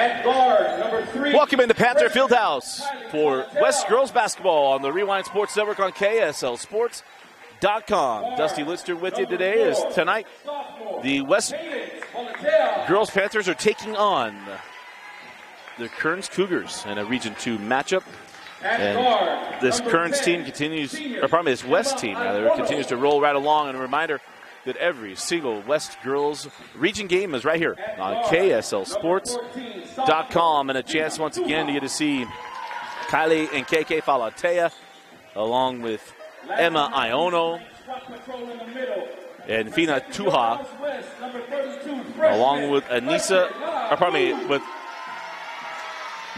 At guard, number 3. Welcome into Panther Fieldhouse for West Girls Basketball on the Rewind Sports Network on KSLSports.com. Dusty Lister with you today as tonight the West Girls Panthers are taking on the Kearns Cougars in a Region 2 matchup. And this Kearns team continues, or probably this West team rather, continues to roll right along. And a reminder that every single West Girls Region game is right here on KSLSports.com. And a chance once again to get to see Kylie and KK Falatea along with Emma Iono and Fina Tuha along with Anissa, or pardon me, with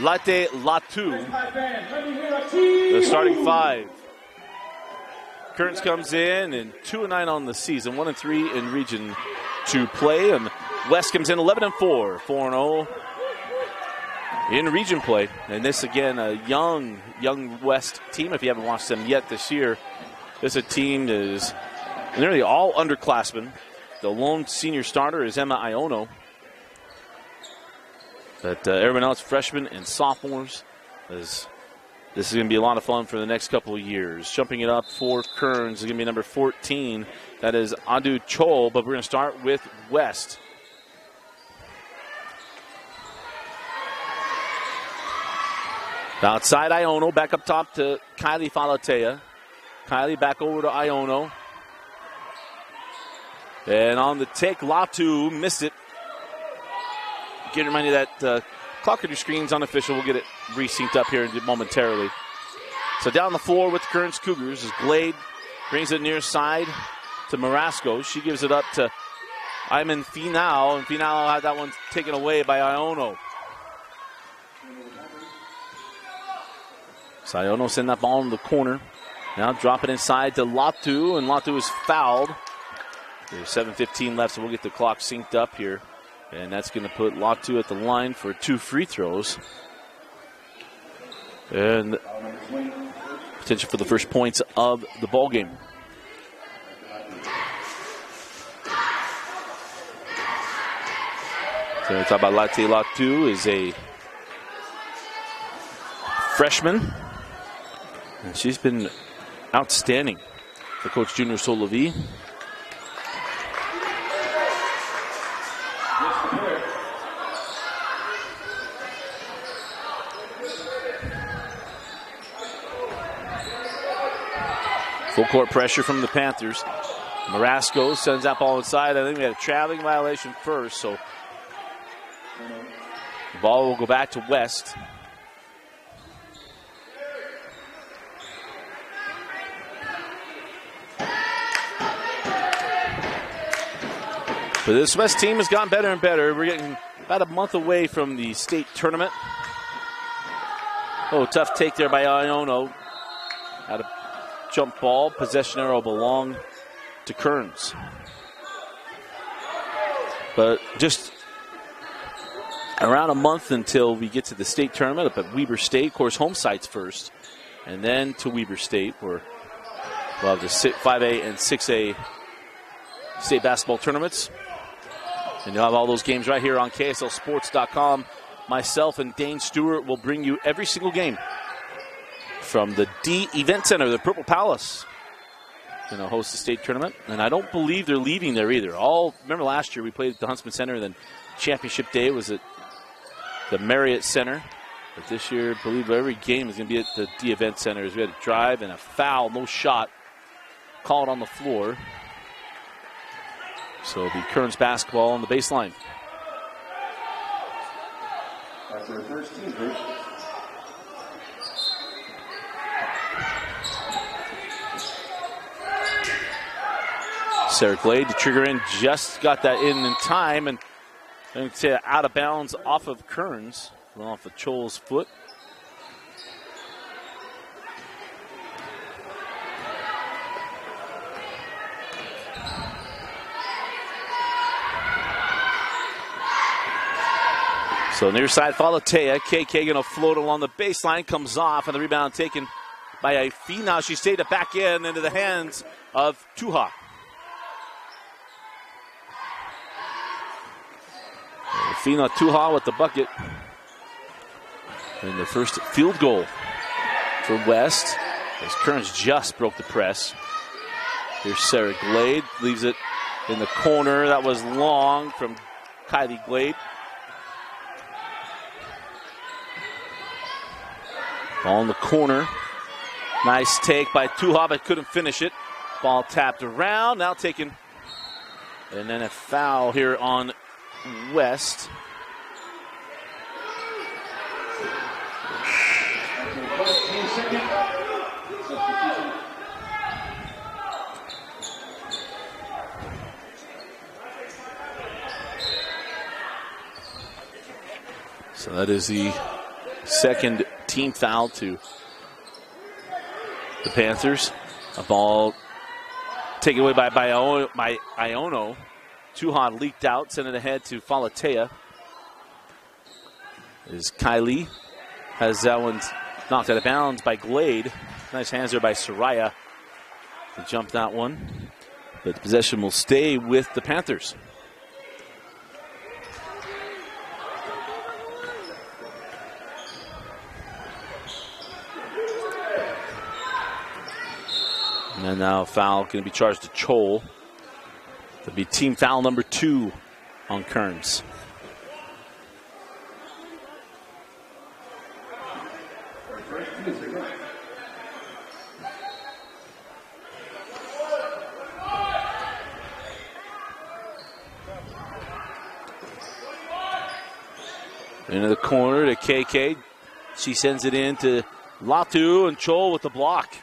Latte Latu, the starting 5. Kearns comes in and 2-9 on the season, 1-3 in Region 2 play, and West comes in 11-4, 4-0 in Region play. And this again, a young West team. If you haven't watched them yet this year, this is a team that is nearly all underclassmen. The lone senior starter is Emma Iono. But everyone else, freshmen and sophomores, this is going to be a lot of fun for the next couple of years. Jumping it up for Kearns is going to be number 14. That is Adu Chol, but we're going to start with West. Outside Iono, back up top to Kylie Falatea. Kylie back over to Iono. And on the take, Latu missed it. Again, remind you that clock on your screen's unofficial. We'll get it resynced up here momentarily. So down the floor with the Kearns Cougars is Glade. Brings it near side to Marasco. She gives it up to Iman Finau. And Finau had that one taken away by Iono. So Iono send that ball in the corner. Now drop it inside to Latu. And Latu is fouled. There's 7:15 left, so we'll get the clock synced up here. And that's going to put Latu at the line for 2 free throws. And potential for the first points of the ball game. So we talk about Latte Latu is a freshman. And she's been outstanding for Coach Junior Solavi. Full court pressure from the Panthers. Marasco sends that ball inside. I think we had a traveling violation first, so the ball will go back to West. But this West team has gotten better and better. We're getting about a month away from the state tournament. Oh, tough take there by Iono. Out of jump ball. Possession arrow belong to Kearns. But just around a month until we get to the state tournament up at Weber State. Of course, home sites first. And then to Weber State, where we'll have the 5A and 6A state basketball tournaments. And you'll have all those games right here on KSLSports.com. Myself and Dane Stewart will bring you every single game from the D Event Center, the Purple Palace. Going to host the state tournament. And I don't believe they're leaving there either. Remember last year we played at the Huntsman Center, and then championship day was at the Marriott Center. But this year, I believe every game is going to be at the D Event Center. We had a drive and a foul, no shot, called on the floor. So it'll be Kearns basketball on the baseline. That's their first team group. Sarah Glade, the trigger in, just got that in time, and I'm going to say out of bounds off of Kearns, off of Chol's foot. So near side, Falatea. KK going to float along the baseline, comes off, and the rebound taken by Ife. Now she stayed it back into the hands of Tuha. Fina Tuha with the bucket. And the first field goal for West as Kearns just broke the press. Here's Sarah Glade, leaves it in the corner. That was long from Kylie Glade. Ball in the corner. Nice take by Tuha, but couldn't finish it. Ball tapped around, now taken. And then a foul here on West. So that is the second team foul to the Panthers. A ball taken away by Iono. Tuhan leaked out, sent it ahead to Falatea. As Kylie has that one knocked out of bounds by Glade. Nice hands there by Soraya to jump that one. But the possession will stay with the Panthers. And now foul going to be charged to Chol. It'll be team foul number 2 on Kearns. Into the corner to KK. She sends it in to Latu, and Chol with the block.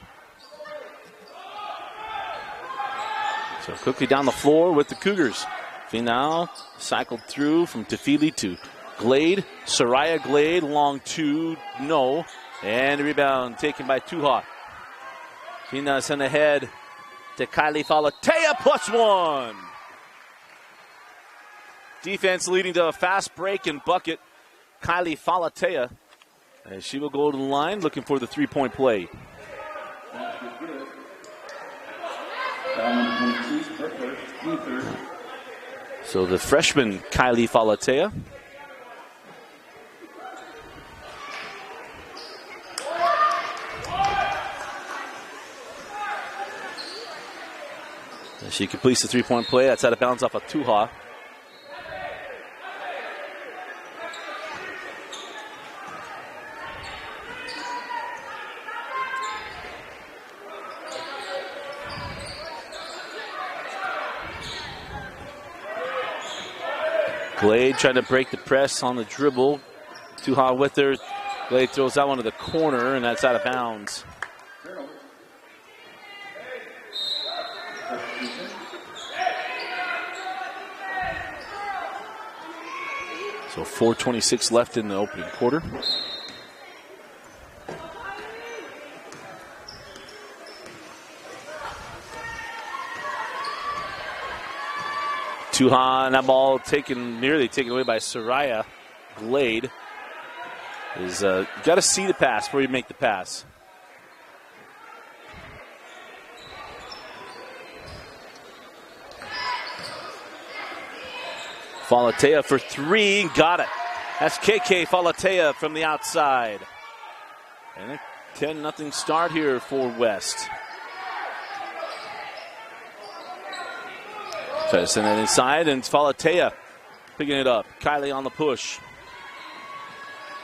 So quickly down the floor with the Cougars. Finau cycled through from Tefili to Glade. Soraya Glade, long 2, no. And the rebound taken by Tuha. Finau sent ahead to Kylie Falatea, +1. Defense leading to a fast break and bucket. Kylie Falatea, as she will go to the line looking for the 3-point play. So the freshman Kylie Falatea. She completes the 3-point play. That's out of bounds off of Tuha. Glade trying to break the press on the dribble. Tuha with her. Glade throws that one to the corner, and that's out of bounds. So 4:26 left in the opening quarter. Tuha, and that ball nearly taken away by Soraya Glade. Is got to see the pass before you make the pass. Falatea for 3, got it. That's KK Falatea from the outside. And a 10-0 start here for West. Try to send that inside, and it's Falatea picking it up. Kylie on the push.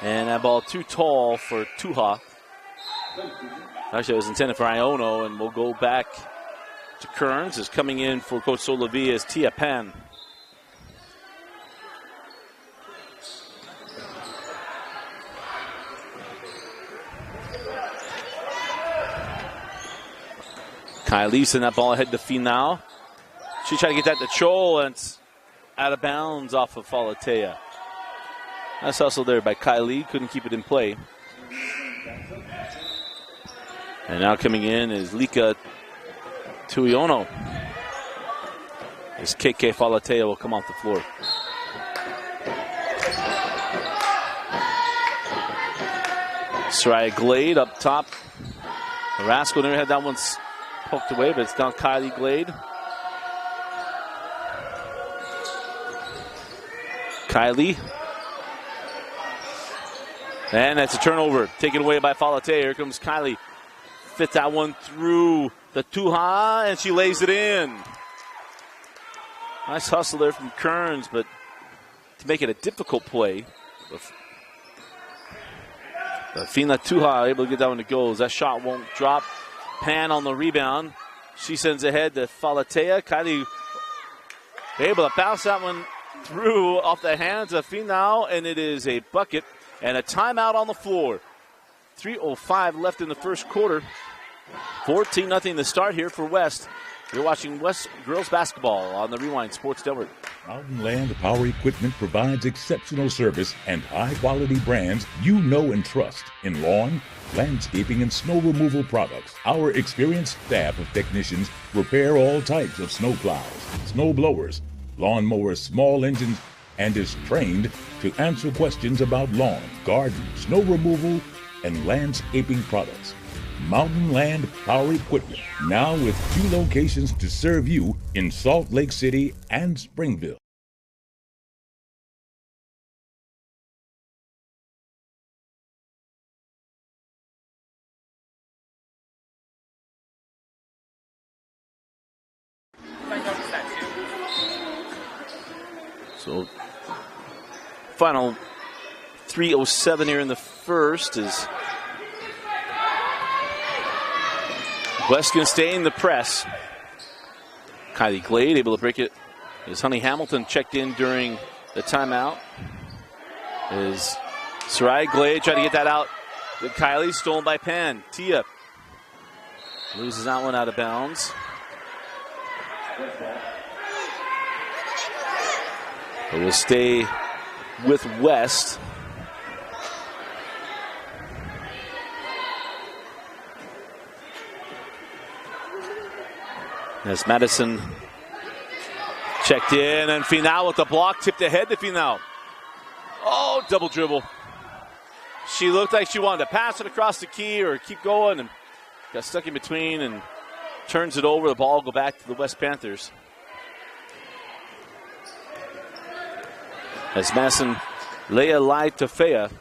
And that ball too tall for Tuha. Actually, it was intended for Iono, and we'll go back to Kearns. Is coming in for Coach Solavia is Tia Pan. Kylie sent that ball ahead to Finau. She tried to get that to Chol, and it's out of bounds off of Falatea. Nice hustle there by Kylie. Couldn't keep it in play. And now coming in is Lika Tuiono. As KK Falatea will come off the floor. Soraya Glade up top. Rascal never had that one poked away, but it's now Kylie Glade. Kylie And that's a turnover. Taken away by Falatea. Here comes Kylie. Fit that one through the Tuha, and she lays it in. Nice hustle there from Kearns, but to make it a difficult play. Fina Tuha able to get that one to go. That shot won't drop. Pan on the rebound. She sends ahead to Falatea. Kylie able to bounce that one through off the hands of Finau, and it is a bucket and a timeout on the floor. 3:05 left in the first quarter. 14-0 the start here for West. You're watching West girls basketball on the Rewind Sports Network. Mountain Land Power Equipment provides exceptional service and high-quality brands you know and trust in lawn, landscaping, and snow removal products. Our experienced staff of technicians repair all types of snow plows, snow blowers, lawn mowers, small engines, and is trained to answer questions about lawn, garden, snow removal, and landscaping products. Mountain Land Power Equipment, now with 2 locations to serve you in Salt Lake City and Springville. So, final 3:07 here in the first is West going to stay in the press. Kylie Glade able to break it. Is Honey Hamilton checked in during the timeout? Is Sarai Glade trying to get that out to Kylie, stolen by Pan. Tia loses that one out of bounds. But we'll stay with West. As Madison checked in, and Finau with the block, tipped ahead to Finau. Oh, double dribble. She looked like she wanted to pass it across the key or keep going, and got stuck in between and turns it over. The ball will go back to the West Panthers. As Madison Leia Lai Tafea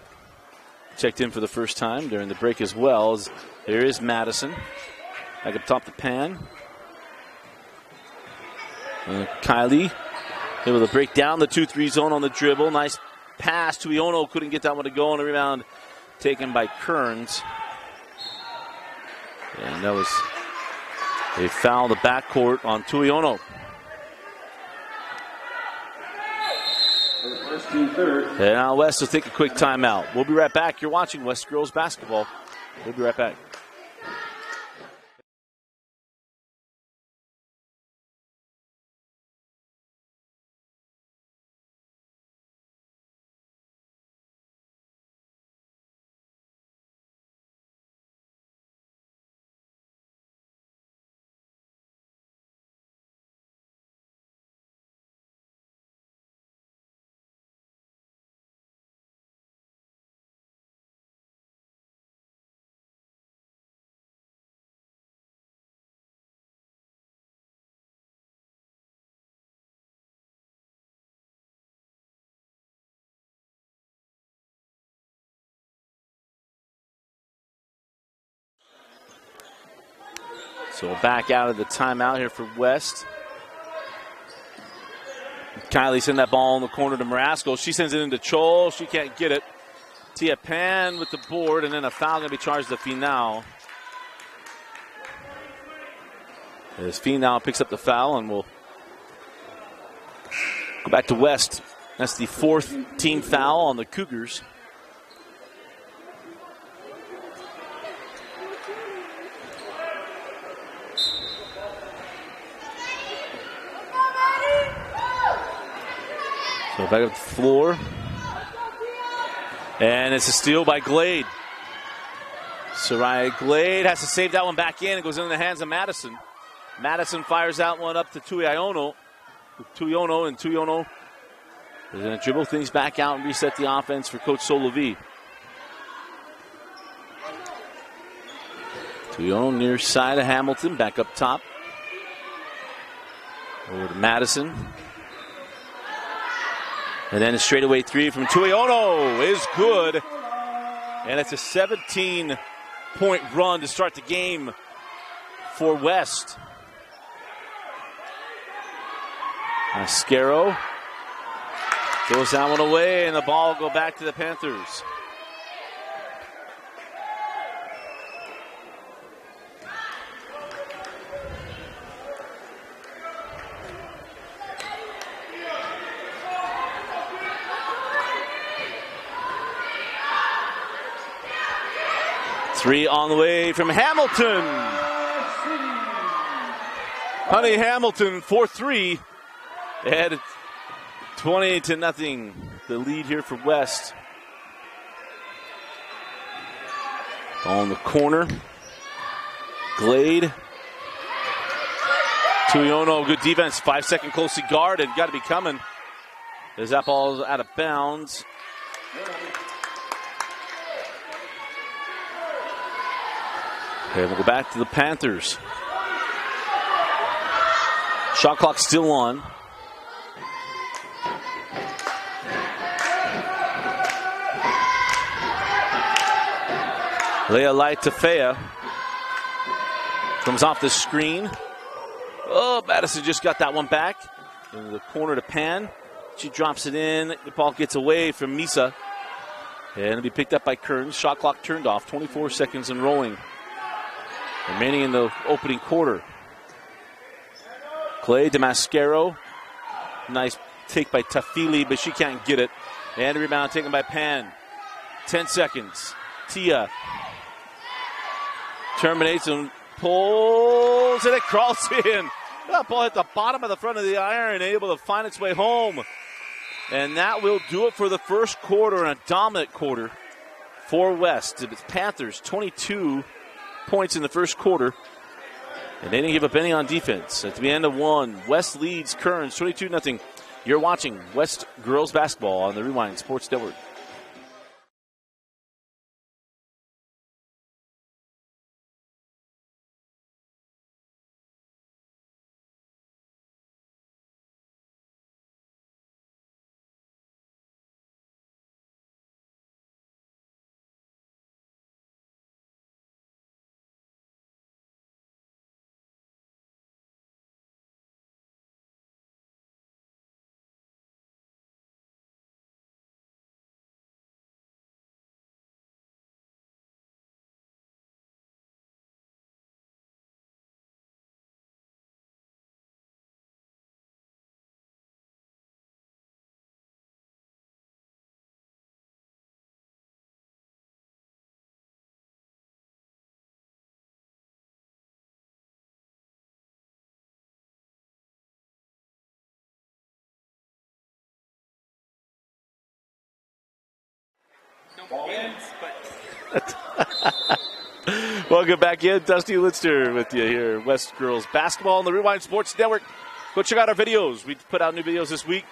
checked in for the first time during the break as well. There is Madison. Back up top to Pan. Kylie able to break down the 2-3 zone on the dribble. Nice pass to Iono. Couldn't get that one to go on the rebound taken by Kearns. And that was a foul in the backcourt on Tuiono. And now West will take a quick timeout. We'll be right back. You're watching West Girls Basketball. We'll be right back. So back out of the timeout here for West. Kylie sent that ball in the corner to Marasco. She sends it into Chol. She can't get it. Tia Pan with the board, and then a foul going to be charged to Finau. As Finau picks up the foul, and we'll go back to West. That's the 4th team foul on the Cougars. So back up the floor. And it's a steal by Glade. Sarai Glade has to save that one back in. It goes into the hands of Madison. Madison fires that one up to Tuiono. And Tuiono is going to dribble things back out and reset the offense for Coach Solovi. Tuiono near side of Hamilton, back up top. Over to Madison. And then a straightaway 3 from Tuiono is good. And it's a 17-point run to start the game for West. Mascaro throws that one away, and the ball will go back to the Panthers. Three on the way from Hamilton. Honey Hamilton, 4-3. And 20-0. The lead here for West. On the corner. Glade. Tuiono, good defense. 5-second closely guarded. Got to be coming. As that ball is out of bounds. Okay, we'll go back to the Panthers. Shot clock still on. Leah Light to Fea. Comes off the screen. Oh, Madison just got that one back. In the corner to Pan. She drops it in. The ball gets away from Misa. And it'll be picked up by Kearns. Shot clock turned off. 24 seconds and rolling. Remaining in the opening quarter. Clay to Mascaro. Nice take by Tafili, but she can't get it. And a rebound taken by Pan. 10 seconds. Tia terminates and pulls, and it crawls in. That ball hit the bottom of the front of the iron, able to find its way home. And that will do it for the first quarter, and a dominant quarter for West. It's Panthers, 22 points in the first quarter. And they didn't give up any on defense. At the end of one, West leads Kearns 22-0. You're watching West girls basketball on the Rewind Sports Network. Welcome back in. Dusty Litster with you here. West Girls Basketball on the Rewind Sports Network. Go check out our videos. We put out new videos this week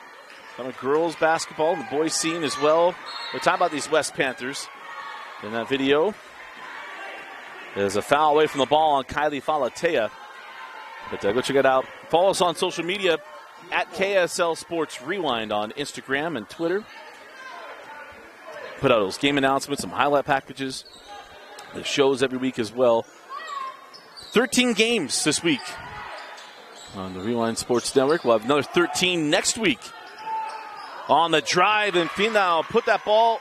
on the girls basketball and the boys scene as well. We're talking about these West Panthers. In that video, there's a foul away from the ball on Kylie Falatea. But go check it out. Follow us on social media at KSL Sports Rewind on Instagram and Twitter. Put out those game announcements, some highlight packages, the shows every week as well. 13 games this week on the Rewind Sports Network. We'll have another 13 next week. On the drive, and Finau put that ball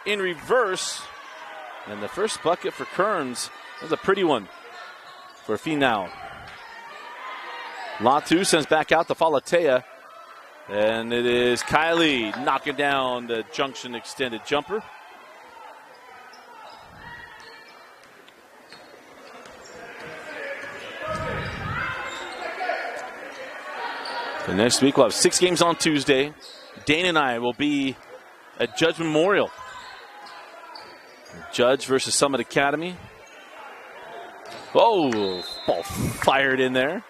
in reverse. And the first bucket for Kearns. That's a pretty one for Finau. Latu sends back out to Falatea. And it is Kylie knocking down the junction extended jumper. The next week we'll have 6 games on Tuesday. Dane and I will be at Judge Memorial. Judge versus Summit Academy. Oh, ball fired in there.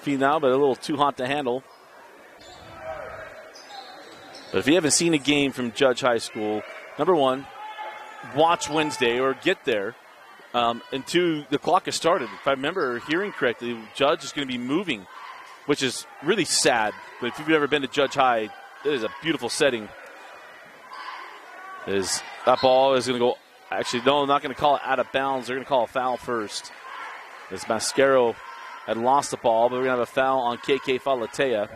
Finau, but a little too hot to handle. But if you haven't seen a game from Judge High School, number one, watch Wednesday or get there. And two, the clock has started. If I remember hearing correctly, Judge is going to be moving, which is really sad. But if you've ever been to Judge High, it is a beautiful setting. That ball is going to go Actually, no, not going to call it out of bounds. They're going to call a foul first. As Mascaro had lost the ball, but we're going to have a foul on KK Falatea.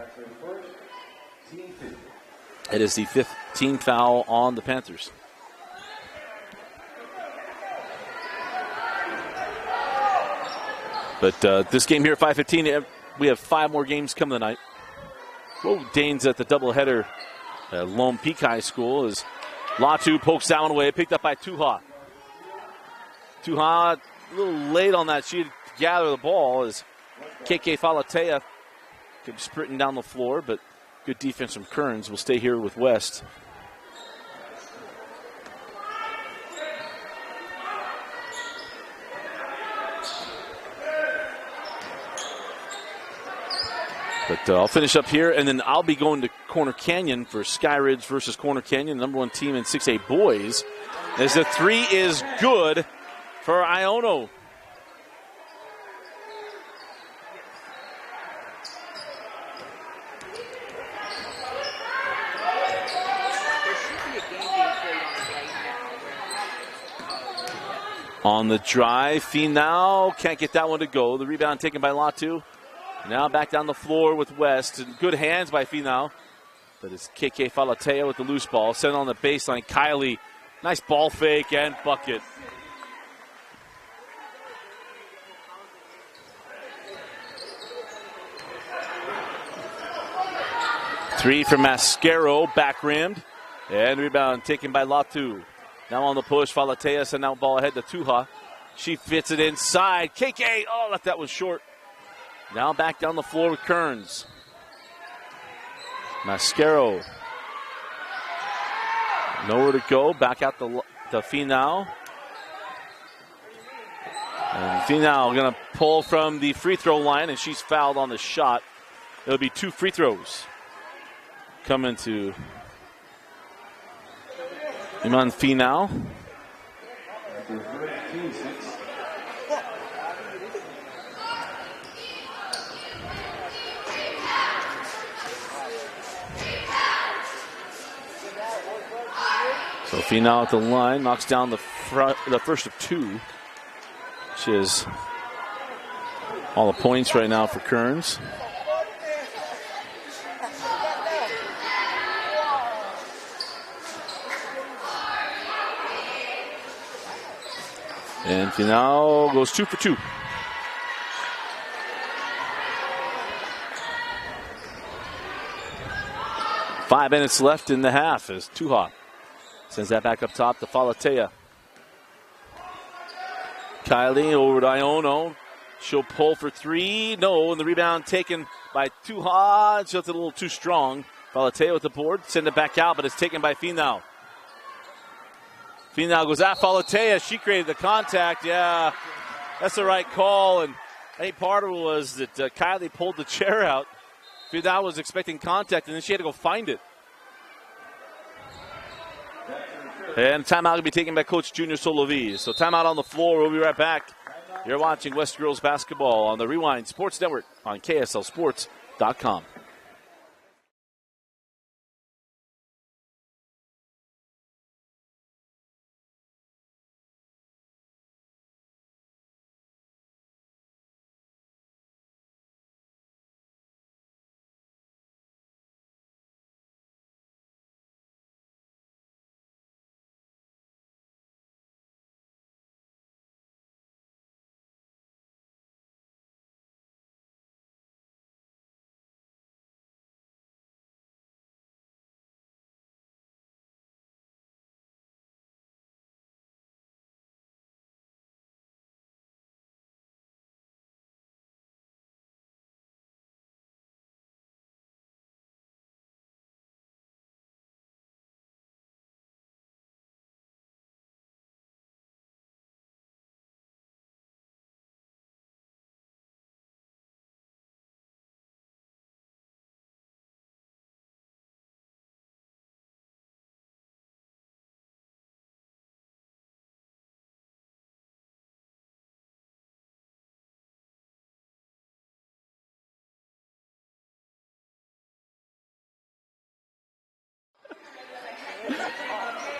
It is the 5th team foul on the Panthers. But this game here at 5:15, we have 5 more games coming tonight. Whoa, Danes at the doubleheader at Lone Peak High School as Latu pokes that one away, picked up by Tuha. Tuha a little late on that. She had to gather the ball as KK Falatea kept sprinting down the floor, but good defense from Kearns. Will stay here with West. But I'll finish up here, and then I'll be going to Corner Canyon for Skyridge versus Corner Canyon, number 1 team in 6A boys. As the 3 is good for Iono. On the drive, Finau can't get that one to go. The rebound taken by Latu. Now back down the floor with West. And good hands by Finau. But it's KK Falatea with the loose ball. Sent on the baseline. Kylie, nice ball fake and bucket. Three from Mascaro, back rimmed. And rebound taken by Latu. Now on the push, Falatea sent out ball ahead to Tuha. She fits it inside. KK, left that one short. Now back down the floor with Kearns. Mascaro. Nowhere to go. Back out to Finau. And Finau going to pull from the free throw line, and she's fouled on the shot. It'll be 2 free throws coming to Iman Finau. So Finau at the line, knocks down the first of 2. She has all the points right now for Kearns. And Finau goes 2 for 2. Five minutes left in the half as Tuha sends that back up top to Falatea. Kylie over to Iono. She'll pull for 3. No, and the rebound taken by Tuha. Just a little too strong. Falatea with the board. Send it back out, but it's taken by Finau. Finau goes at Falatea. She created the contact. Yeah, that's the right call. And I think part of it was that Kylie pulled the chair out. Finau was expecting contact, and then she had to go find it. And timeout will be taken by Coach Junior Soloviz. So timeout on the floor. We'll be right back. You're watching West Girls Basketball on the Rewind Sports Network on KSLSports.com.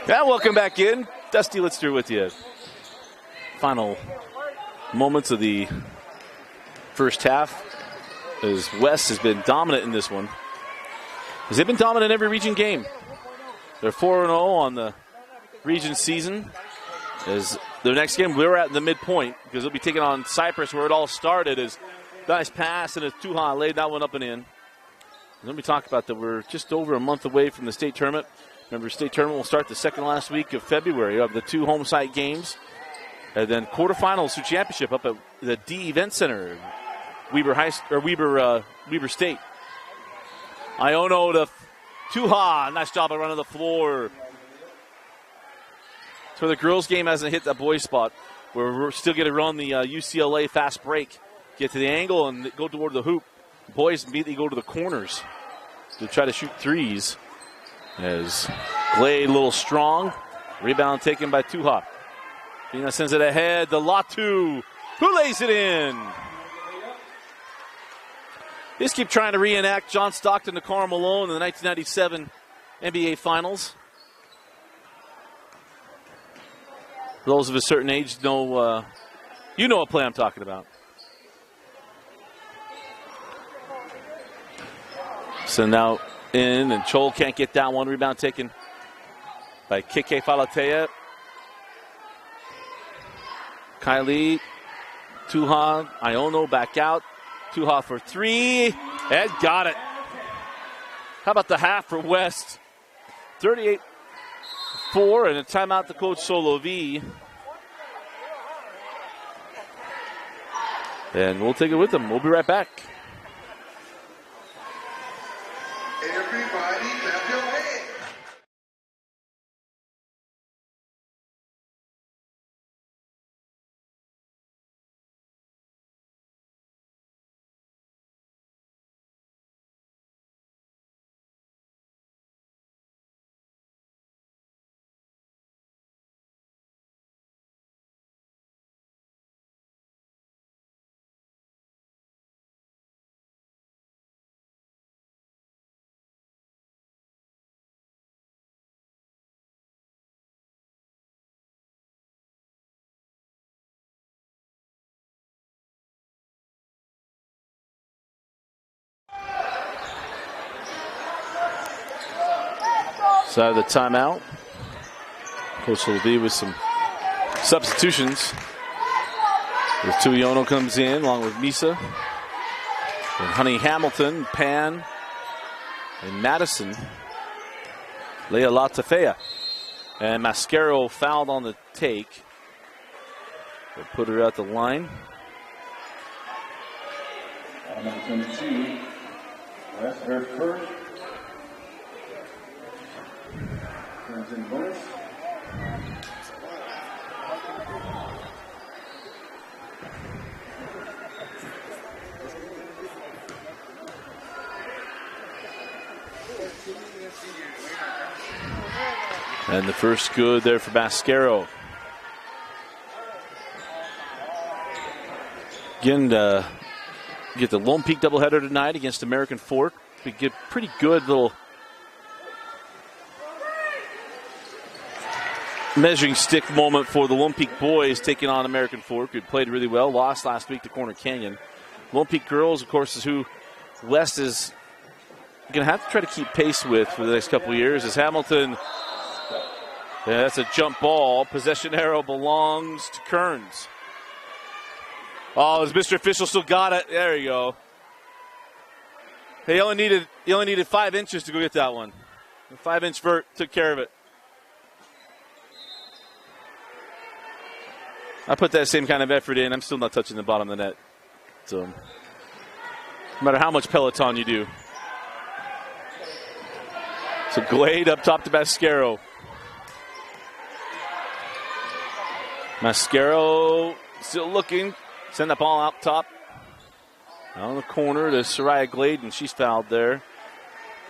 Yeah, welcome back in. Dusty Litster with you. Final moments of the first half as West has been dominant in this one. As they've been dominant in every region game. They're 4-0 on the region season. As their next game, we're at the midpoint because they'll be taking on Cyprus where it all started. As nice pass and as Tuhan laid that one up and in. And then we talk about that we're just over a month away from the state tournament. Remember, state tournament will start the second last week of February. You have the 2 home site games. And then quarterfinals to championship up at the D Event Center, Weber State. Iono to Tuha. Nice job of running the floor. So the girls' game hasn't hit that boys' spot. We're still going to run the UCLA fast break. Get to the angle and go toward the hoop. Boys immediately go to the corners to try to shoot threes. As Glade a little strong. Rebound taken by Tuha. Pina sends it ahead. The Latu, who lays it in. They just keep trying to reenact John Stockton to Karl Malone in the 1997 NBA Finals. Those of a certain age know, you know what play I'm talking about. So now in, and Chol can't get that one. Rebound taken by Kike Falatea. Kylie, Tuha, Iono back out. Tuha for 3, and got it. How about the half for West? 38-4, and a timeout to Coach Solo V. And we'll take it with them. We'll be right back. Everybody clap your hands. So out of the timeout. Coach Levy with some substitutions. As Tuiono comes in along with Misa. And Honey Hamilton, Pan, and Madison. Leah Latafea. And Mascaro fouled on the take. They'll put her at the line. Number 22, West, her first. Kearns in bonus. And the first good there for Mascaro. Again, get the Lone Peak doubleheader tonight against American Fork. We get pretty good little measuring stick moment for the Lone Peak boys taking on American Fork, who played really well, lost last week to Corner Canyon. Lone Peak girls, of course, is who West is going to have to try to keep pace with for the next couple of years. As Hamilton, that's a jump ball. Possession arrow belongs to Kearns. Oh, as Mr. Official still got it. There you go. He only needed 5 inches to go get that one. The 5-inch vert took care of it. I put that same kind of effort in. I'm still not touching the bottom of the net. So, no matter how much Peloton you do. So Glade up top to Mascaro. Mascaro still looking. Send that ball out top. On the corner to Soraya Glade, and she's fouled there.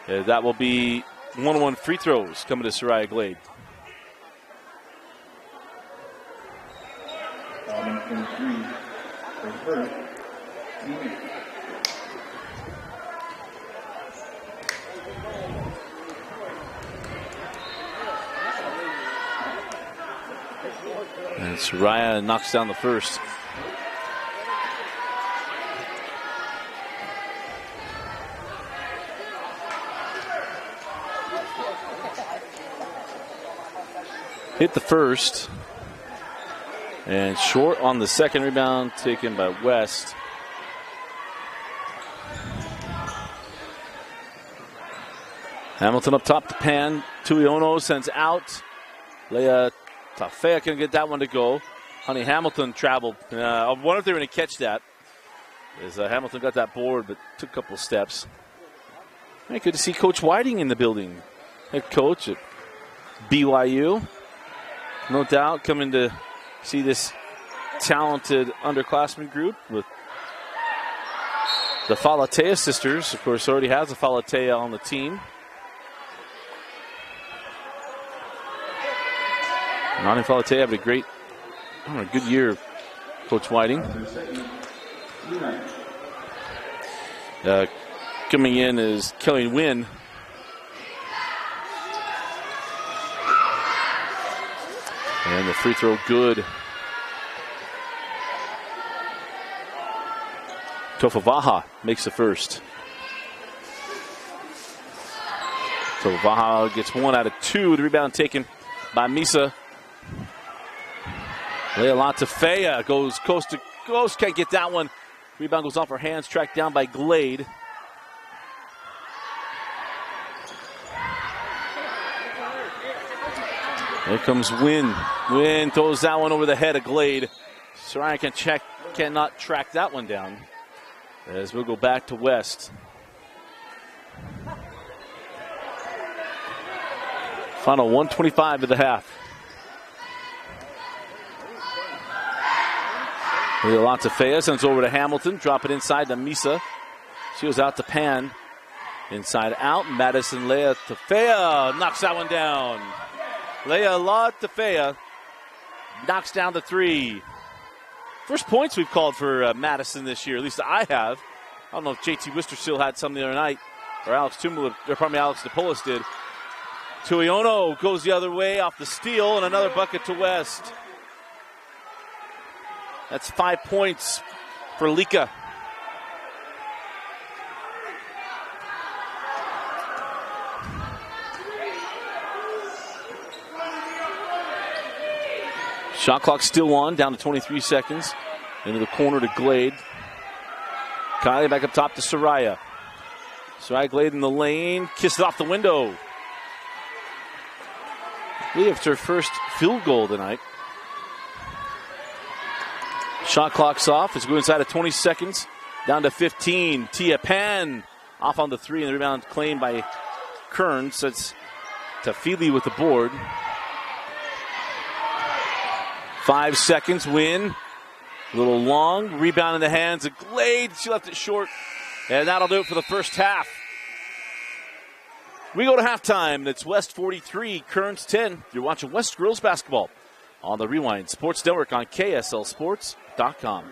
That will be 1-1 free throws coming to Soraya Glade. Number 23, her first. And Soraya knocks down the first. Hit the first. And short on the second rebound taken by West. Hamilton up top to Pan. Tuiono sends out. Leah Tafea can get that one to go. Honey Hamilton traveled. I wonder if they were going to catch that. As Hamilton got that board, but took a couple steps. Hey, good to see Coach Whiting in the building. Head coach at BYU. No doubt coming to see this talented underclassmen group with the Falatea sisters. Of course, already has a Falatea on the team. Ronnie Falatea having a great, good year, Coach Whiting. Coming in is Kelly Wynn. And the free throw good. Tofavaha makes the first. Tofavaha gets 1 out of 2. The rebound taken by Misa. Leila Tafea goes coast to coast. Can't get that one. Rebound goes off her hands. Tracked down by Glade. Here comes Wynn. Wynn throws that one over the head of Glade. Soraya cannot track that one down. As we'll go back to West. Final 1:25 of the half. Latafea sends over to Hamilton. Drop it inside to Misa. She goes out to Pan. Inside out. Madison Leah Tafea knocks that one down. Leah Latafea knocks down the 3. First points we've called for Madison this year. At least I have. I don't know if JT Wister still had some the other night. Or Alex DePolis did. Tuiono goes the other way off the steal. And another bucket to West. That's 5 points for Lika. Shot clock still on, down to 23 seconds. Into the corner to Glade. Kylie back up top to Soraya. Soraya Glade in the lane, kissed it off the window. I believe it's her first field goal tonight. Shot clock's off. It's going inside of 20 seconds. Down to 15. Tia Pan off on the 3, and the rebound claimed by Kearns. So it's Tafili with the board. 5 seconds. Win. A little long. Rebound in the hands of Glade. She left it short. And that'll do it for the first half. We go to halftime. It's West 43, Kearns 10. You're watching West Girls Basketball on the Rewind Sports Network on KSLSports.com.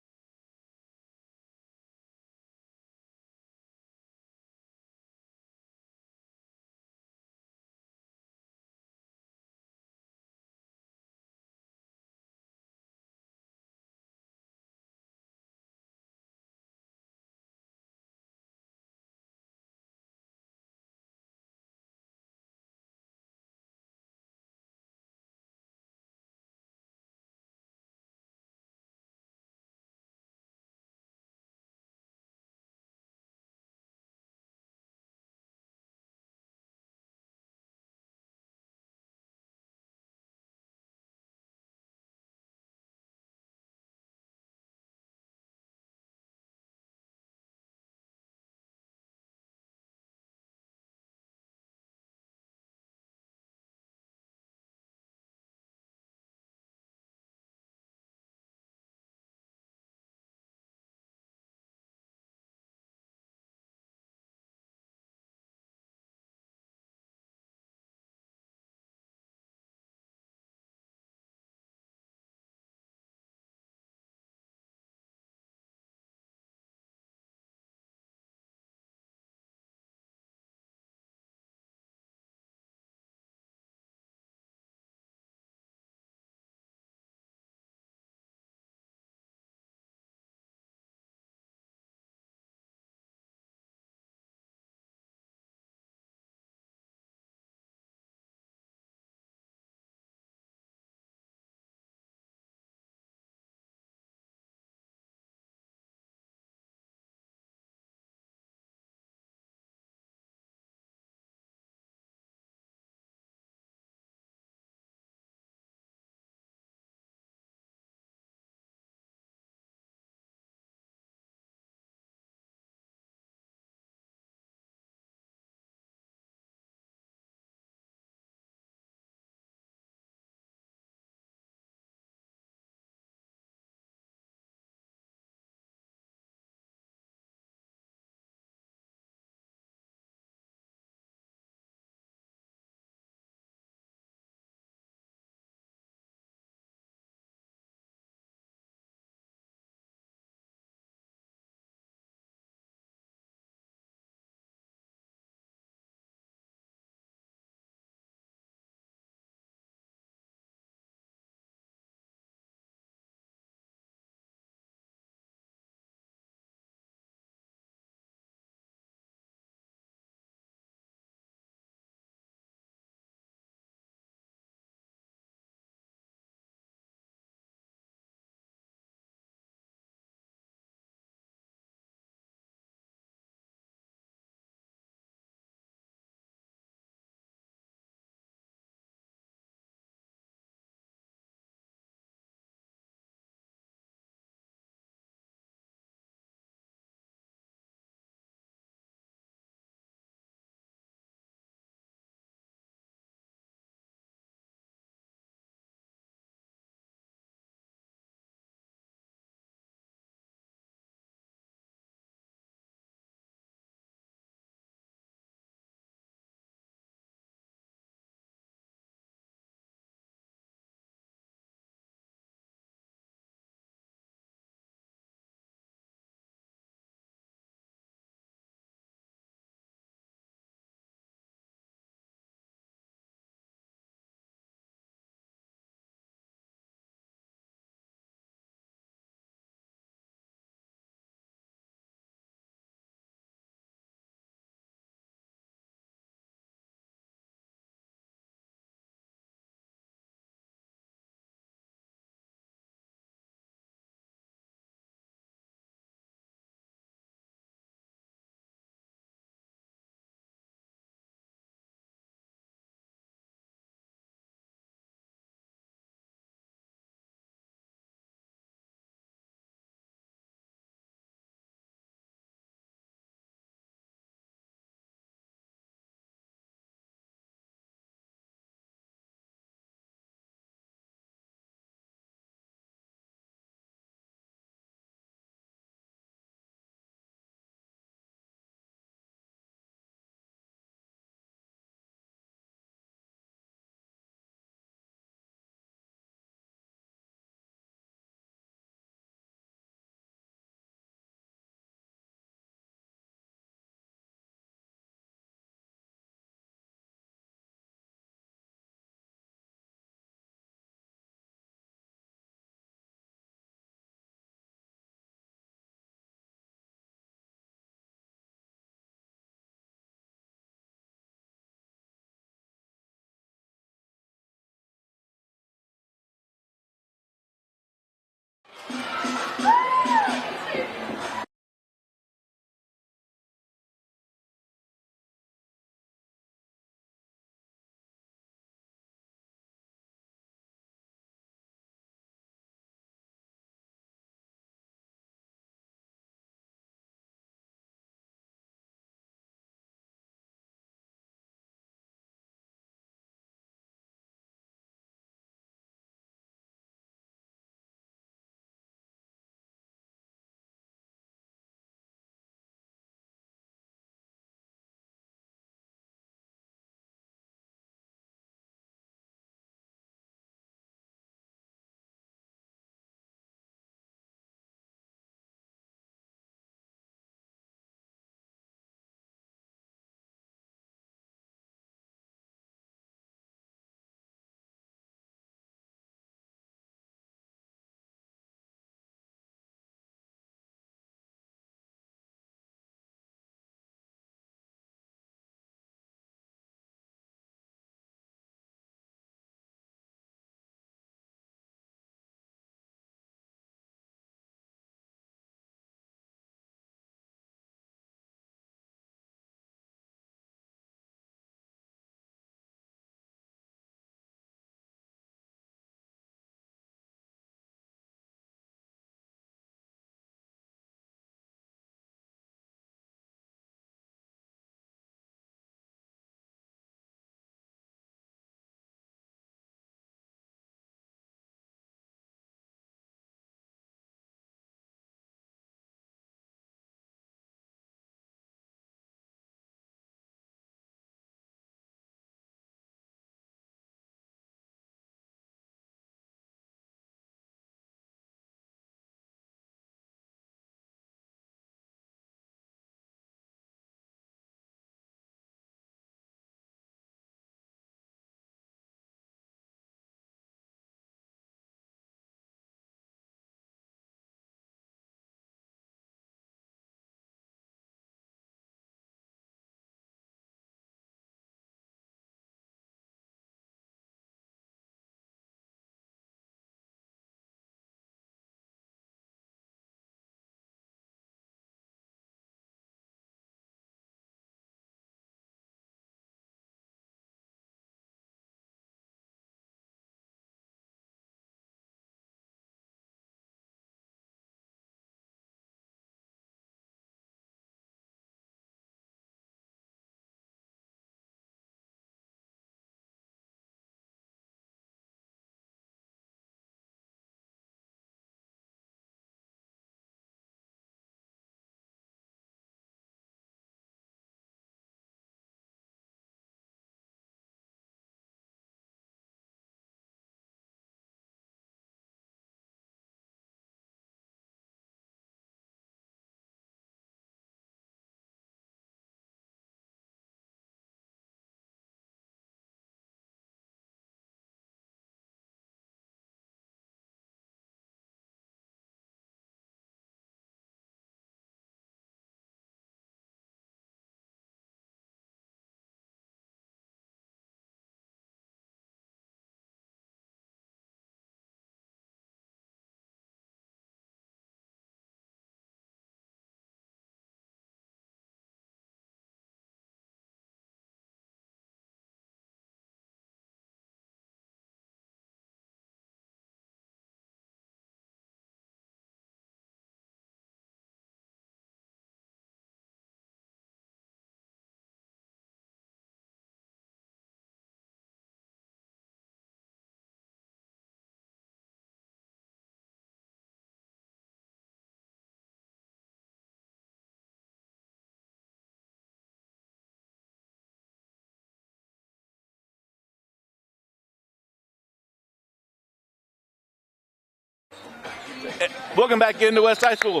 Welcome back into West High School.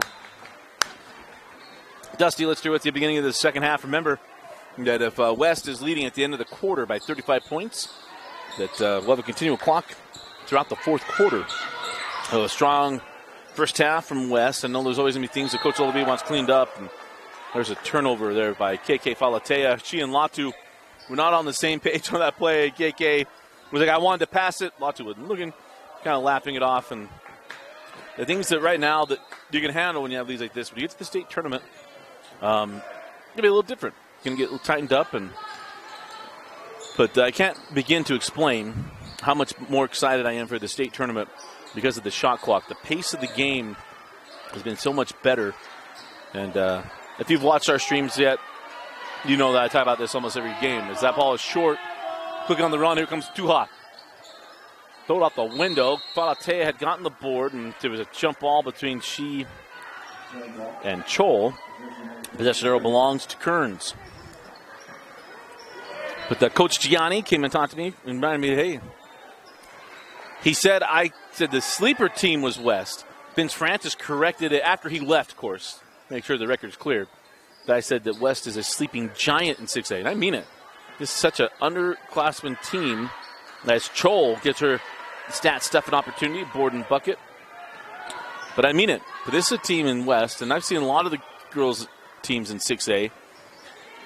Dusty Lister with you at the beginning of the second half. Remember that if West is leading at the end of the quarter by 35 points, that we'll have a continual clock throughout the fourth quarter. So a strong first half from West. I know there's always going to be things that Coach Olaby wants cleaned up. And there's a turnover there by KK Falatea. She and Latu were not on the same page on that play. KK was like, I wanted to pass it. Latu wasn't looking, kind of lapping it off. And the things that right now that you can handle when you have leads like this, when you get to the state tournament, it's going to be a little different. It's going to get tightened up. But I can't begin to explain how much more excited I am for the state tournament because of the shot clock. The pace of the game has been so much better. And if you've watched our streams yet, you know that I talk about this almost every game. As that ball is short, click on the run, here comes Tuha. Throw it out the window. Falatea had gotten the board, and there was a jump ball between she and Chol. Possession arrow belongs to Kearns. But Coach Gianni came and talked to me and reminded me, hey, he said, I said the sleeper team was West. Vince Francis corrected it after he left, of course. Make sure the record's clear. But I said that West is a sleeping giant in 6A, and I mean it. This is such an underclassmen team. As Chol gets her stat stuffing opportunity, board and bucket. But I mean it. But this is a team in West, and I've seen a lot of the girls' teams in 6A.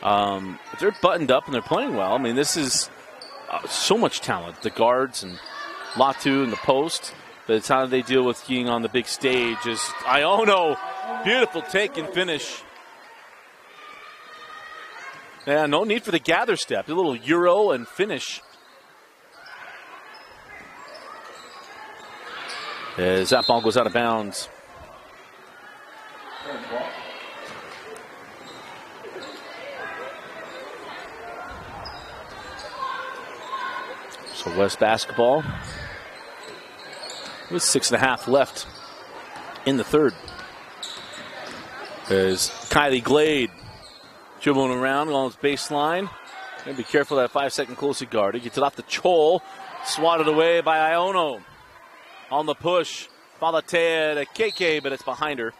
If they're buttoned up and they're playing well, I mean, this is so much talent. The guards and Latu and the post. But it's how they deal with being on the big stage. Is Iono. Beautiful take and finish. Yeah, no need for the gather step. A little Euro and finish. As that ball goes out of bounds. So West basketball. With 6.5 left in the third. As Kylie Glade dribbling around on his baseline. Be careful of that 5-second closely guard. He gets it off the Chol. Swatted away by Iono. On the push, Falatea to KK, but it's behind her.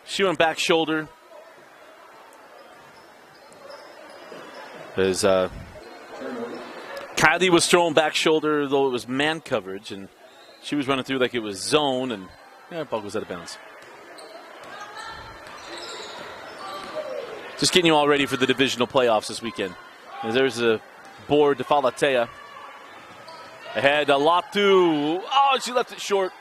She went back shoulder. As Kylie was throwing back shoulder, though it was man coverage, and she was running through like it was zone, and the ball goes out of bounds. Just getting you all ready for the divisional playoffs this weekend. As there's a board to Falatea. Ahead to Latu. Oh, she left it short.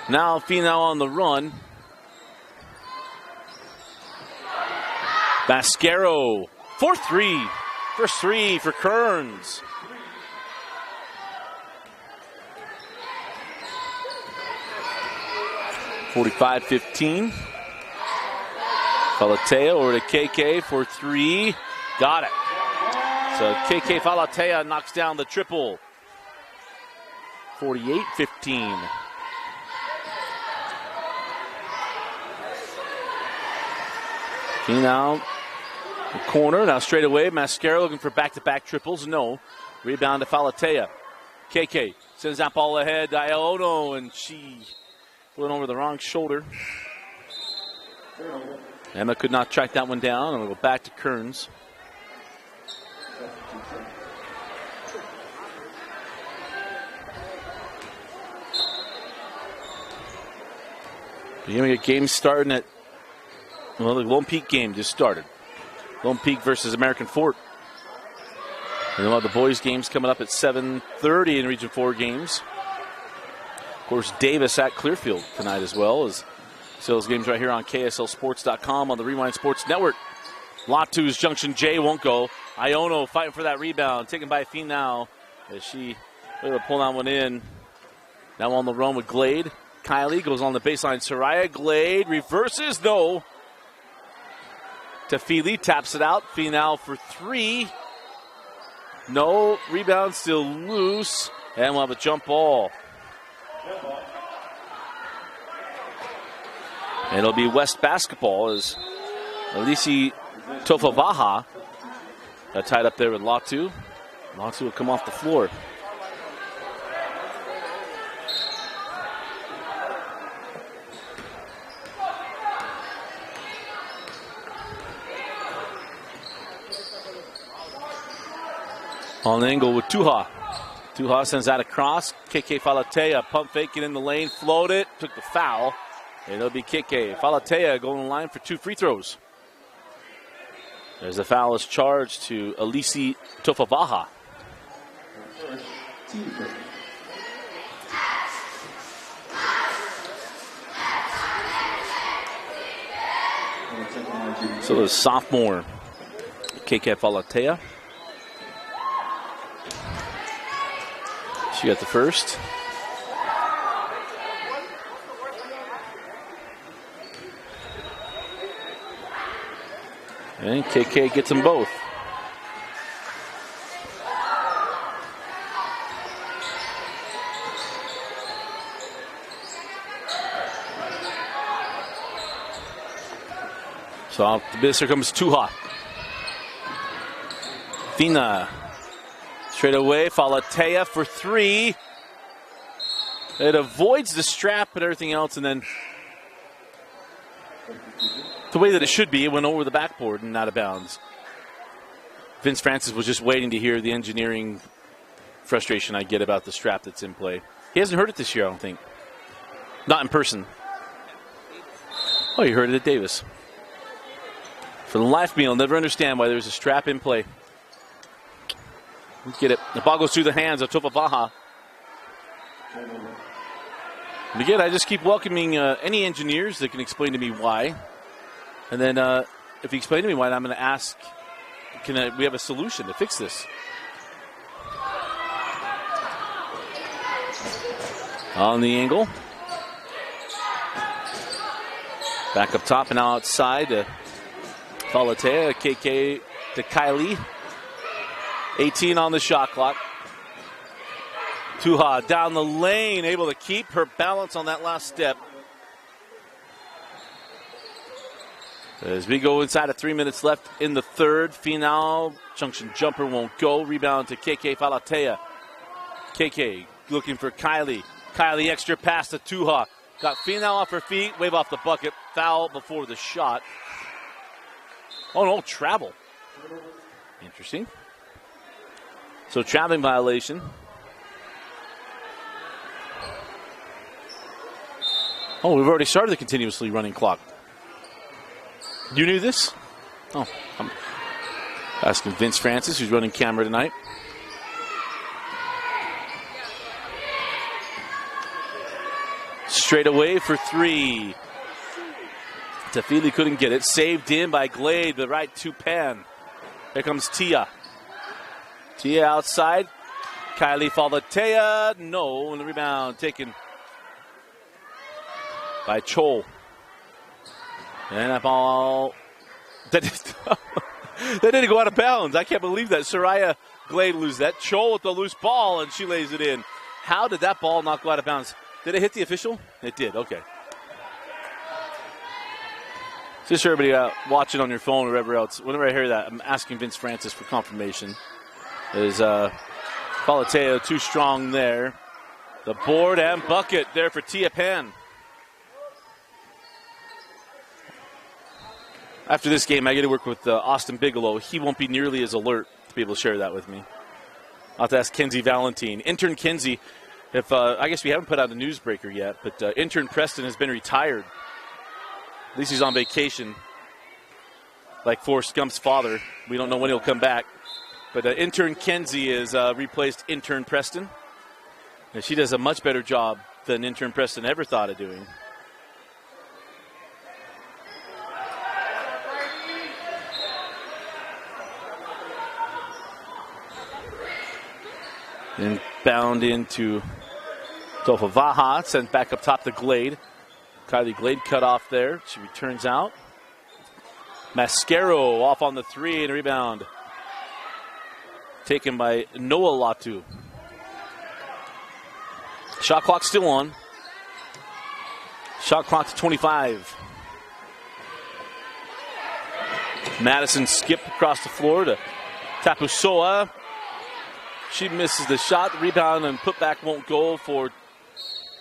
Now Finau on the run. Mascaro. 4-3. First three for Kearns. (45-15). Falatea over to KK for three. Got it. So KK Falatea knocks down the triple. 48-15. Now the corner. Now straight away. Mascara looking for back-to-back triples. No. Rebound to Falatea. KK sends that ball ahead to Iono, and she went over the wrong shoulder. Emma could not track that one down, and we'll go back to Kearns. Beginning of game starting at, well, the Lone Peak game just started. Lone Peak versus American Fort. And we'll have the boys' games coming up at 7:30 in Region 4 games. Of course, Davis at Clearfield tonight as well as sales games right here on KSLSports.com on the Rewind Sports Network. Latu's Junction J won't go. Iono fighting for that rebound, taken by Finau as she able to pull that one in. Now on the run with Glade. Kylie goes on the baseline. Soraya Glade reverses, no. Tafili taps it out. Finau for three. No. Rebound still loose. And we'll have a jump ball. And it'll be West basketball as Alisi Tofavaha tied up there with Latu. Latu will come off the floor. On the angle with Tuha. Tuha sends that across. KK Falatea pump fake it in the lane, float it, took the foul. It'll be KK Falatea going on the line for 2 free throws. There's a foul is charged to Alisi Tofavaha. So the sophomore KK Falatea. She got the first. And KK gets them both. So off the base, here comes Tuha. Fina. Straight away, Falatea for 3. It avoids the strap and everything else, and then the way that it should be, it went over the backboard and out of bounds. Vince Francis was just waiting to hear the engineering frustration I get about the strap that's in play. He hasn't heard it this year, I don't think. Not in person. Oh, you heard it at Davis. For the life of me, I'll never understand why there's a strap in play. Let's get it. The ball goes through the hands of Tofavaha. And again, I just keep welcoming any engineers that can explain to me why. And then if you explain to me why, I'm going to ask, we have a solution to fix this? On the angle. Back up top and now outside to Falatea, KK to Kylie. 18 on the shot clock. Tuha down the lane, able to keep her balance on that last step. As we go inside of 3 minutes left in the third, Final Junction jumper won't go. Rebound to KK Falatea. KK looking for Kylie. Kylie extra pass to Tuha. Got Final off her feet, wave off the bucket. Foul before the shot. Oh no, travel. Interesting. So traveling violation. Oh, we've already started the continuously running clock. You knew this? Oh, I'm asking Vince Francis, who's running camera tonight. Straight away for 3. Tafili couldn't get it. Saved in by Glade, the right to Pan. Here comes Tia. Tia outside. Kylie Falatea. No, and the rebound taken by Chol. And that ball, that didn't go out of bounds. I can't believe that. Soraya Glade lose that. Chol with the loose ball, and she lays it in. How did that ball not go out of bounds? Did it hit the official? It did, okay. Just for everybody watching on your phone or wherever else, whenever I hear that, I'm asking Vince Francis for confirmation. Is Falatea too strong there? The board and bucket there for Tia Pan. After this game, I get to work with Austin Bigelow. He won't be nearly as alert to be able to share that with me. I'll have to ask Kenzie Valentine. Intern Kenzie, I guess we haven't put out a newsbreaker yet, but intern Preston has been retired. At least he's on vacation, like Forrest Gump's father. We don't know when he'll come back. But intern Kenzie is replaced intern Preston. And she does a much better job than intern Preston ever thought of doing. And bound into Tofavaha, sent back up top to Glade. Kylie Glade cut off there. She returns out. Mascaro off on the 3 and rebound. Taken by Noah Latu. Shot clock still on. Shot clock to 25. Madison skipped across the floor to Tapusoa. She misses the shot. The rebound and putback won't go for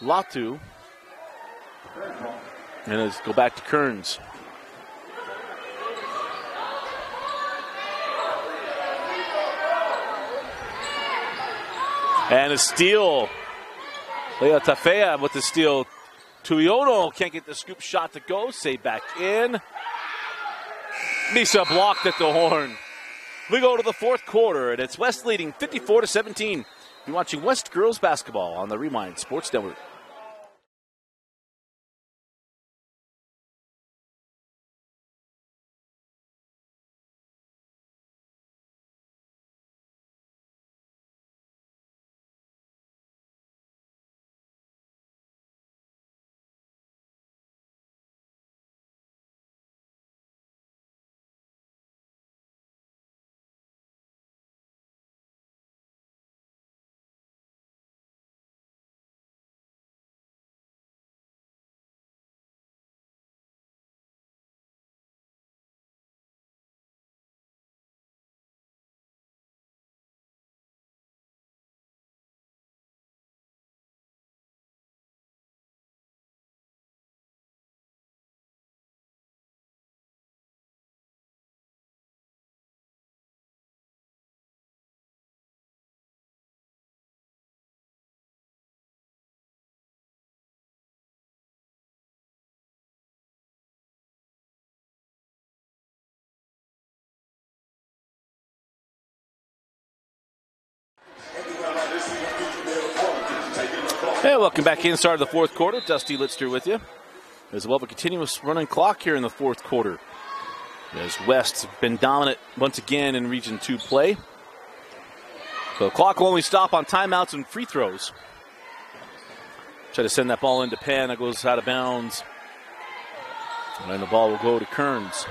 Latu. And let's go back to Kearns. And a steal. Lea Tafea with the steal. Tuiono can't get the scoop shot to go. Save back in. Misa blocked at the horn. We go to the fourth quarter, and it's West leading 54-17. You're watching West Girls Basketball on the Rewind Sports Network. Hey, welcome back in. Start of the fourth quarter. Dusty Litster with you. As well, a continuous running clock here in the fourth quarter. As West have been dominant once again in Region 2 play. So the clock will only stop on timeouts and free throws. Try to send that ball into Penn. That goes out of bounds. And then the ball will go to Kearns.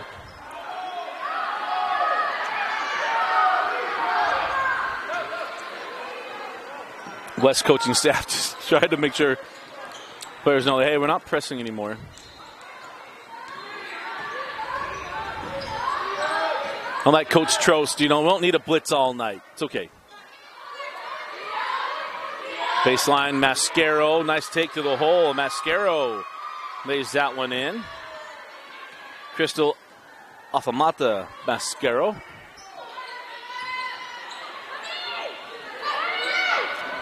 West coaching staff just tried to make sure players know, hey, we're not pressing anymore. Unlike Coach Trost, we don't need a blitz all night. It's okay. Baseline, Mascaro. Nice take to the hole. Mascaro lays that one in. Crystal Afamata Mascaro.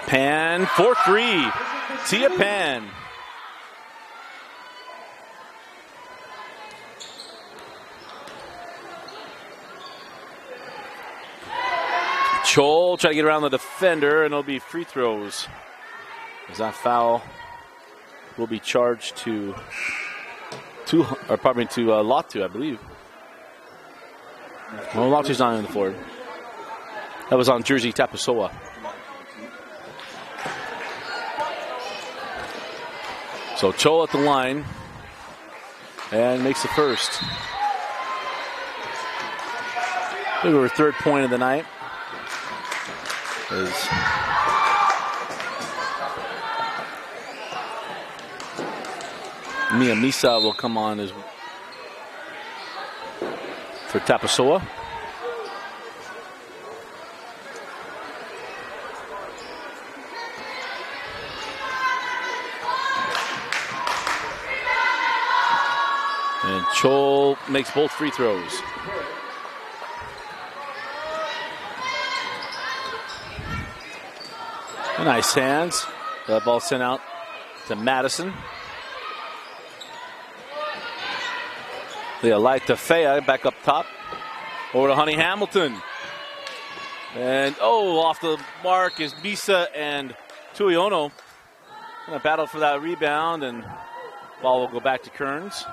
Pan for three. Tia Pan. Chol try to get around the defender, and it'll be free throws. As that foul will be charged to Latu, I believe. Well, Latu's not on the floor. That was on Jersey Tapasoa. So Chol at the line and makes the first. Look at her third point of the night. Mia Misa will come on as for Tapasoa. And Chol makes both free throws. Nice hands. The ball sent out to Madison. Leolita Fea back up top. Over to Honey Hamilton. And off the mark is Misa and Tuiono. Gonna battle for that rebound, and ball will go back to Kearns.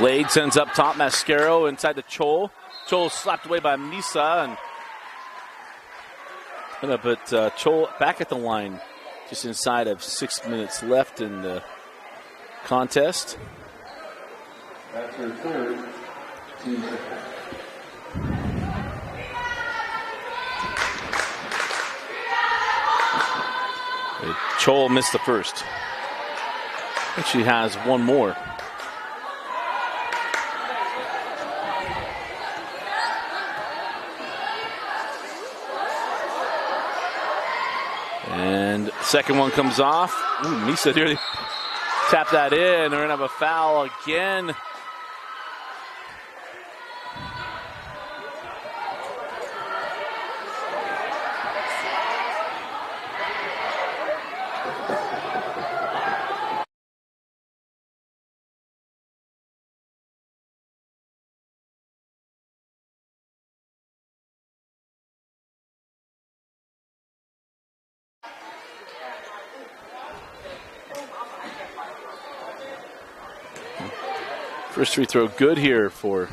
Blade sends up top, Mascaro inside the Chol. Chol slapped away by Misa, and gonna put Chol back at the line just inside of 6 minutes left in the contest. That's her third. Chol missed the first. I think she has one more. Second one comes off. Ooh, Misa nearly tap that in. They're going to have a foul again. First free throw good here for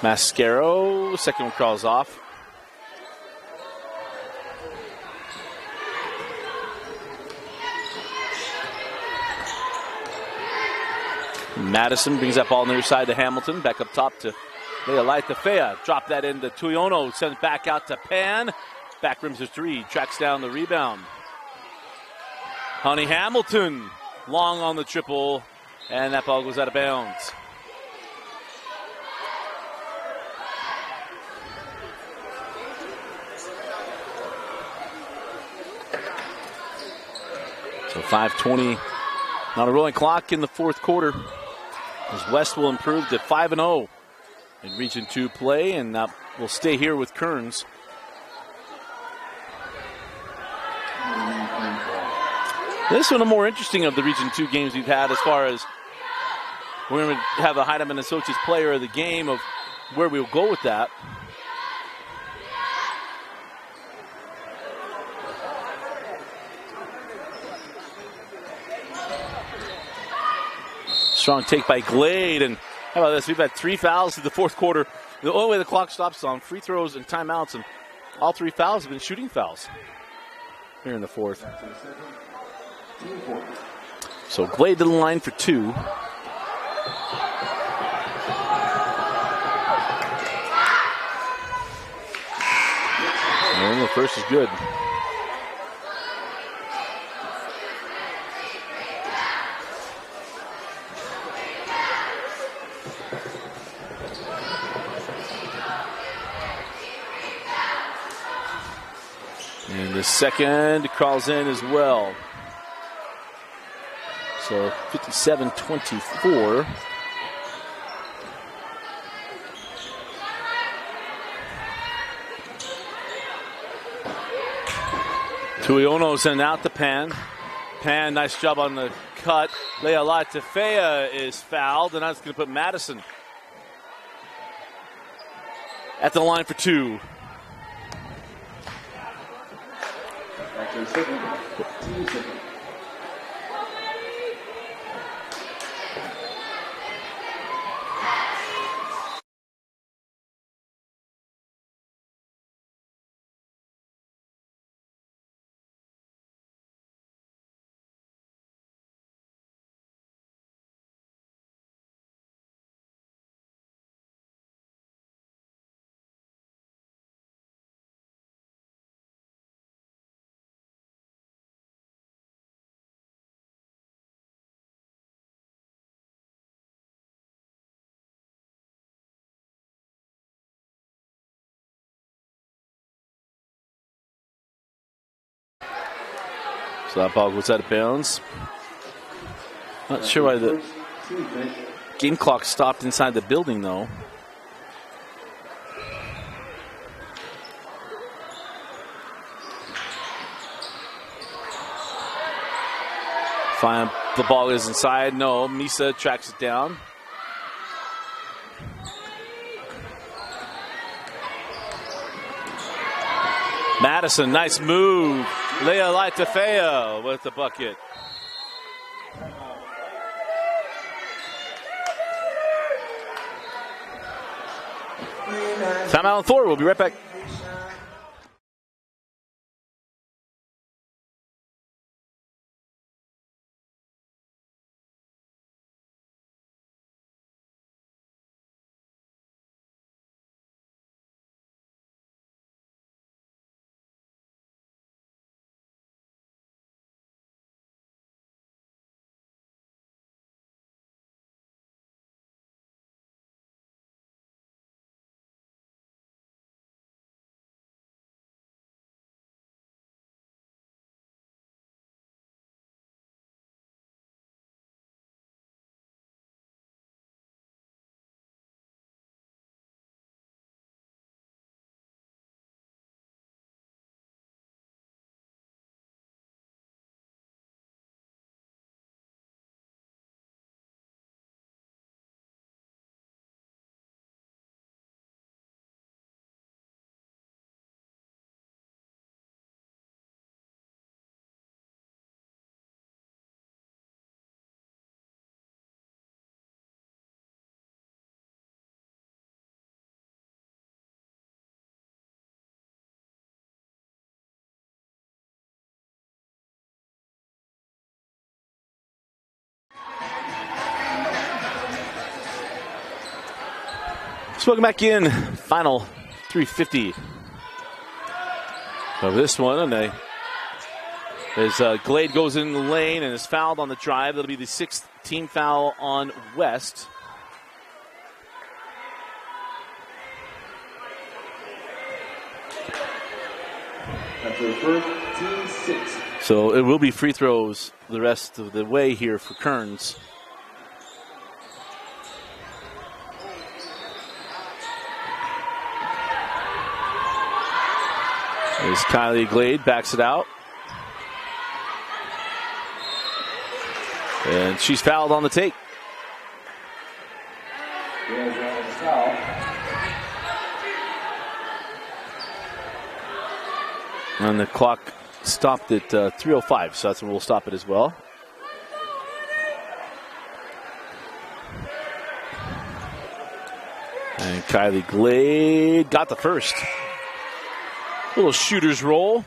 Mascaro. Second one crawls off. Madison brings that ball on the other side to Hamilton. Back up top to Lealaitafea. Drop that into Tuiono. Sends back out to Pan. Back rims a three. Tracks down the rebound. Honey Hamilton. Long on the triple. And that ball goes out of bounds. So 5:20 on a rolling clock in the fourth quarter. As West will improve to 5-0 in Region 2 play, and that will stay here with Kearns. This is one of the more interesting of the Region 2 games we've had, as far as we're going to have a Heidemann Associates player of the game, of where we'll go with that. Strong take by Glade, and how about this? We've had 3 fouls in the fourth quarter. The only way the clock stops is on free throws and timeouts, and all 3 fouls have been shooting fouls here in the fourth. So Glade to the line for 2. And the first is good. And the second crawls in as well. So 57-24. Tuiono sent out to Pan. Pan, nice job on the cut. Lealaitafea is fouled, and that's going to put Madison at the line for 2. So that ball goes out of bounds. Not sure why the game clock stopped inside the building, though. Fine, the ball is inside. No, Misa tracks it down. Madison, nice move. Lealaitafea with the bucket. Timeout on 4. We'll be right back. So welcome back in. Final 350 of this one. And as Glade goes in the lane and is fouled on the drive, that'll be the 6th team foul on West. That's their first, team 6. So it will be free throws the rest of the way here for Kearns. As Kylie Glade backs it out. And she's fouled on the take. There's a foul. And the clock stopped at 3:05, so that's when we'll stop it as well. And Kylie Glade got the first. Little shooter's roll.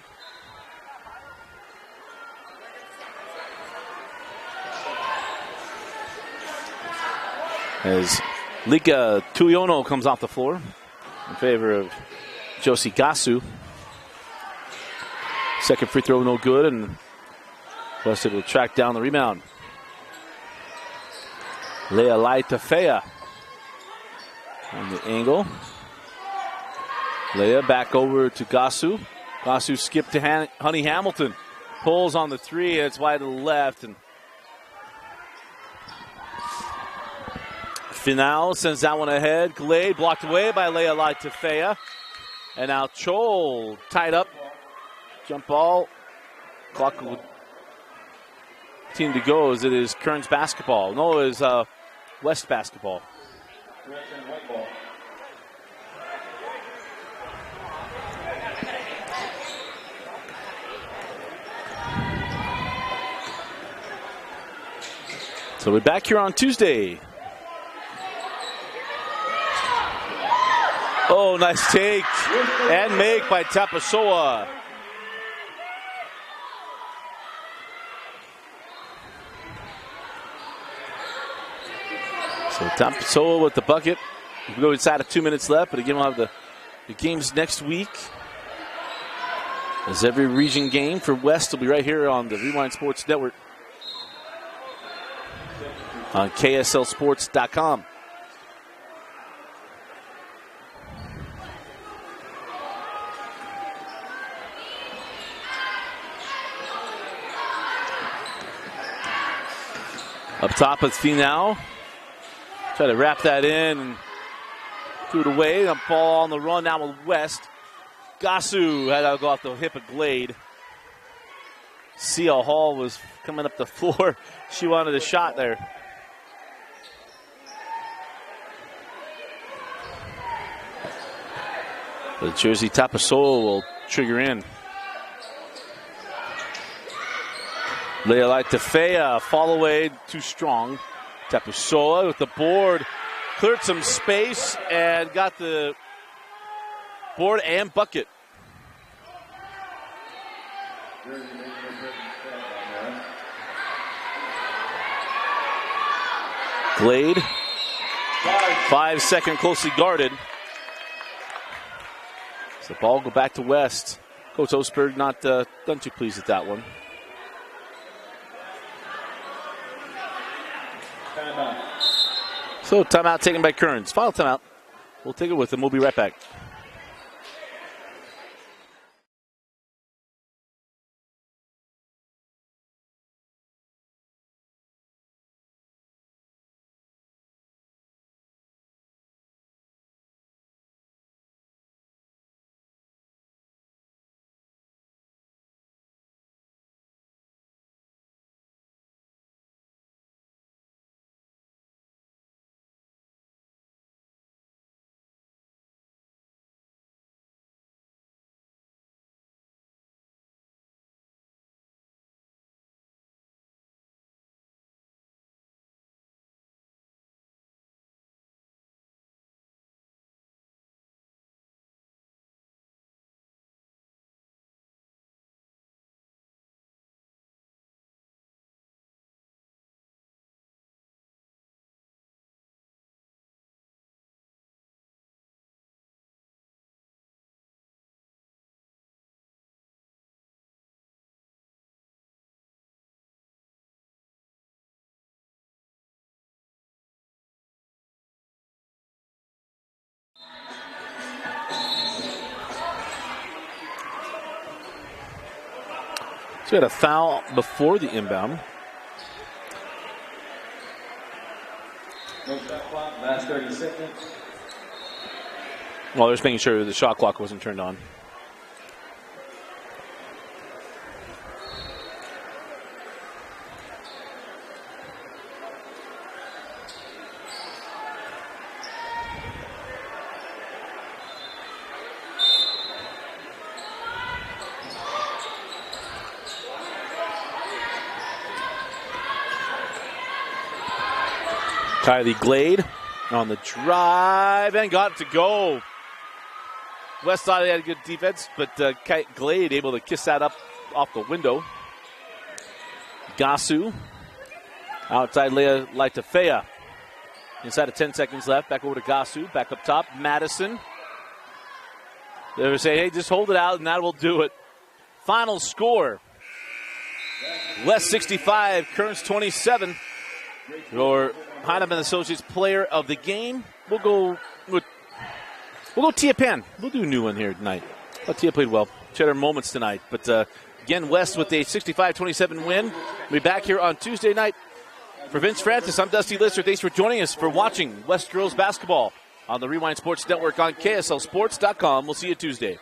As Lika Tuiono comes off the floor in favor of Josie Gasu. Second free throw no good, and Wested will track down the rebound. Leah Laitafea on the angle. Leah back over to Gasu. Gasu skipped to Honey Hamilton. Pulls on the three, and it's wide to the left. And Finau sends that one ahead. Glade blocked away by Leah Laitafea. And now Chol tied up. Jump ball. Clock will team to go as it is Kearns basketball. No, it is West basketball. So we're back here on Tuesday. Oh, nice take and make by Tapasoa. So Tapasoa with the bucket. We go inside of 2 minutes left, but again, we'll have the games next week. As every region game for West will be right here on the Rewind Sports Network on KSLSports.com. Up top of Finau. Try to wrap that in and threw it away. A ball on the run now with West. Gasu had to go off the hip of Glade. Sia Hall was coming up the floor. She wanted a shot there. The Jersey Tapasoa will trigger in. Leah Laitafea, fall away, too strong. Tapasoa with the board, cleared some space and got the board and bucket. Glade, 5 second, closely guarded. So the ball go back to West. Coach Osberg not done too pleased with that one. So timeout taken by Kearns. Final timeout. We'll take it with them. We'll be right back. So we had a foul before the inbound. No shot clock, last 30 seconds. Well, they're just making sure the shot clock wasn't turned on. Kylie Glade on the drive and got it to go. West thought they had a good defense, but Glade able to kiss that up off the window. Gasu outside Leah Laitafea. Inside of 10 seconds left. Back over to Gasu. Back up top. Madison. They were saying, hey, just hold it out and that will do it. Final score. West 65, Kearns 27. Your Heineman Associates player of the game. We'll go Tia Pan. We'll do a new one here tonight. Tia played well. She had her moments tonight. But again, West with a 65-27 win. We'll be back here on Tuesday night. For Vince Francis, I'm Dusty Lister. Thanks for joining us for watching West Girls Basketball on the Rewind Sports Network on KSLSports.com. We'll see you Tuesday.